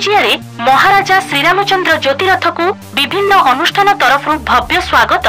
करंजिया महाराजा श्रीरामचंद्र ज्योतिरथ को विभिन्न अनुष्ठान तरफ भव्य स्वागत।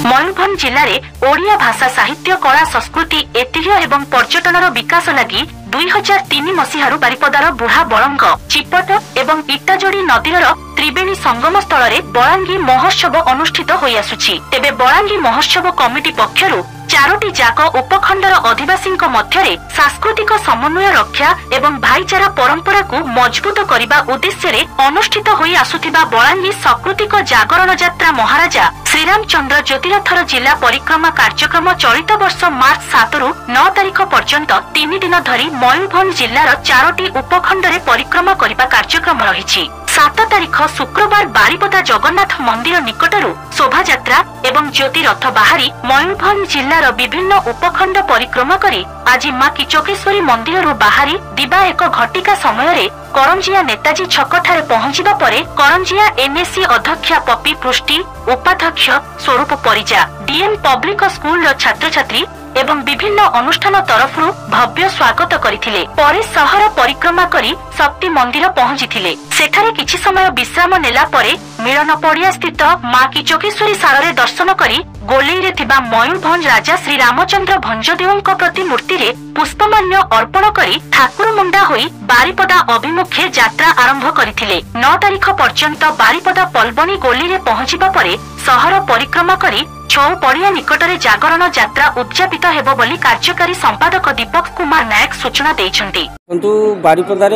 मयूरभंज जिले में ओडिया भाषा साहित्य कला संस्कृति ऐतिह्य एवं पर्यटन विकास लगी 2003 मसीह बारिपदार बुढ़ा बलंग चिपट एवं इटाजोड़ी नदीर त्रिवेणी संगम स्थल में बलांगी महोत्सव अनुष्ठित हो आसुछि। तेबे बलांगी महोत्सव कमिटी पक्षरु 4टी जाक उपखंडर आदिवासी मध्य सांस्कृतिक समन्वय रक्षा एवं भाईचारा परंपरा को मजबूत करने उद्देश्य अनुष्ठित हो आसुथिबा बलांगी सांस्कृतिक जागरण यात्रा महाराजा श्रीरामचंद्र ज्योतिरथर जिला परिक्रमा कार्यक्रम चलित वर्ष मार्च 7 रु 9 तारिख पर्यंत 3 दिन धरी मयूरभंज जिलार 4टी उपखंड में परिक्रमा करने कार्यक्रम रही। 7 तारिख शुक्रवार बारिपदा जगन्नाथ मंदिर निकटरू शोभा यात्रा एवं ज्योति रथ बाहरी मयूरभंज जिलार विभिन्न उपखंड परिक्रमा करी आज मां किचकेश्वरी मंदिर बाहरी दिबा एक घटिका समय करंजिया नेताजी छक ठारे पहुंचीबा परे करंजिया एनएससी अध्यक्षा पपी पृष्टि उपाध्यक्ष स्वरूप परिजा डीएम पब्लिक स्कूल छात्र छात्री एवं विभिन्न अनुष्ठान तरफ भव्य स्वागत करथिले। परे शहर परिक्रमा करी शक्ति मंदिर पहुंचीथिले। सेठारे किछि समय विश्राम नेला परे मिलन पड़िया स्थित मां किचकेश्वरी सारे दर्शन करी गोलेई रे थिबा मयूरभंज राजा श्री रामचंद्र भंजदेवଙ୍କ प्रति मूर्ति रे पुष्पमाल्य अर्पण करी ठाकुर मुंडा होई बारिपदा अभिमुखे यात्रा आरंभ करथिले। 9 तारिख पर्यंत बारिपदा पलबनी गोली रे पहुंचीबा परे शहर परिक्रमा करी छौ पड़िया निकटरे जागरण यात्रा उद्यापित हेबो बोली कार्यकारी संपादक दीपक कुमार नायक सूचना दैछंती। किंतु बारिपदार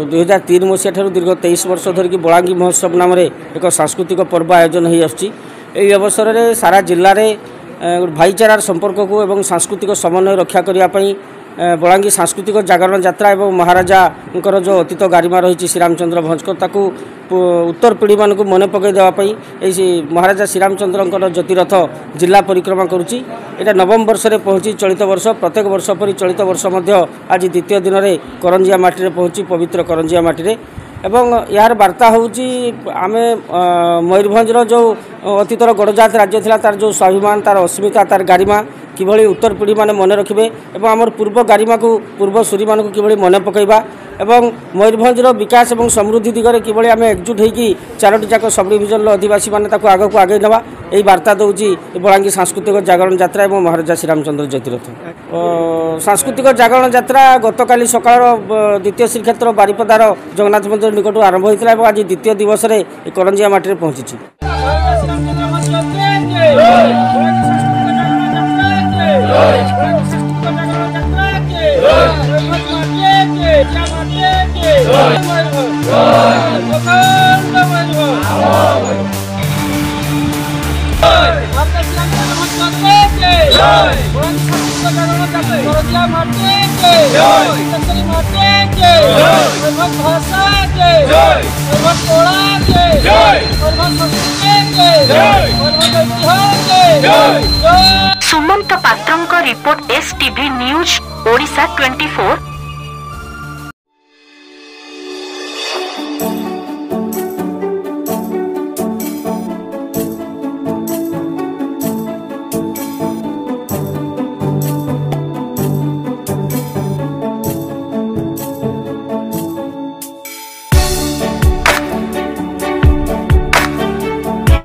2003 मसीहा ठारू दीर्घ 23 वर्ष धरिकी बलांगी महोत्सव नाम एक सांस्कृतिक पर्व आयोजन हो आसुछि। एही अवसर में सारा जिले में भाईचारार संपर्क को एवं सांस्कृतिक समन्वय रक्षा करने बलांगी सांस्कृतिक जागरण यात्रा एवं महाराजा जो अतीत गारिमा रही श्रीरामचंद्र भंजकर ताकू उत्तर पीढ़ी मानक मन पकई देवाई महाराजा श्रीरामचंद्र ज्योतिरथ जिला परिक्रमा करुच्ची। एटा नवम वर्ष में पहुंची चलित वर्ष प्रत्येक वर्ष परी चलित वर्ष आज द्वितीय दिन में करंजिया माटी पहुंची पवित्र करंजिया माटी एवं यार वार्ता होउची आमे मयूरभंजर जो अतीतर गड़जात राज्य थिला तार जो स्वाभिमान तार अस्मिता तार गारिमा किभली उत्तर पीढ़ी माने मन रखिबे एवं आमर पूर्व गारिमा को पूर्व सूरी मानक किभली मन पकईबा एवं मयूरभंजर विकास एवं समृद्धि दिगरे किभली आमे एकजुट होइकी 4टी जाक सब डिविजन आदिवासी माने ताको आगो को आगे नबा एही वार्ता दउची बलांगी सांस्कृतिक जागरण यात्रा एवं महाराजा श्रीरामचंद्र ज्योतिरथ सांस्कृतिक जागरण यात्रा गतकाली सकाळ द्वितीय श्रीक्षेत्र बारिपदार जगन्नाथ मंदिर निकट आरंभ होइतिला एवं आज द्वितीय दिवस रे करंजिया माटी रे पहुंचीची। सुमंत पात्रंक रिपोर्ट एसटीवी न्यूज ओडिशा 24।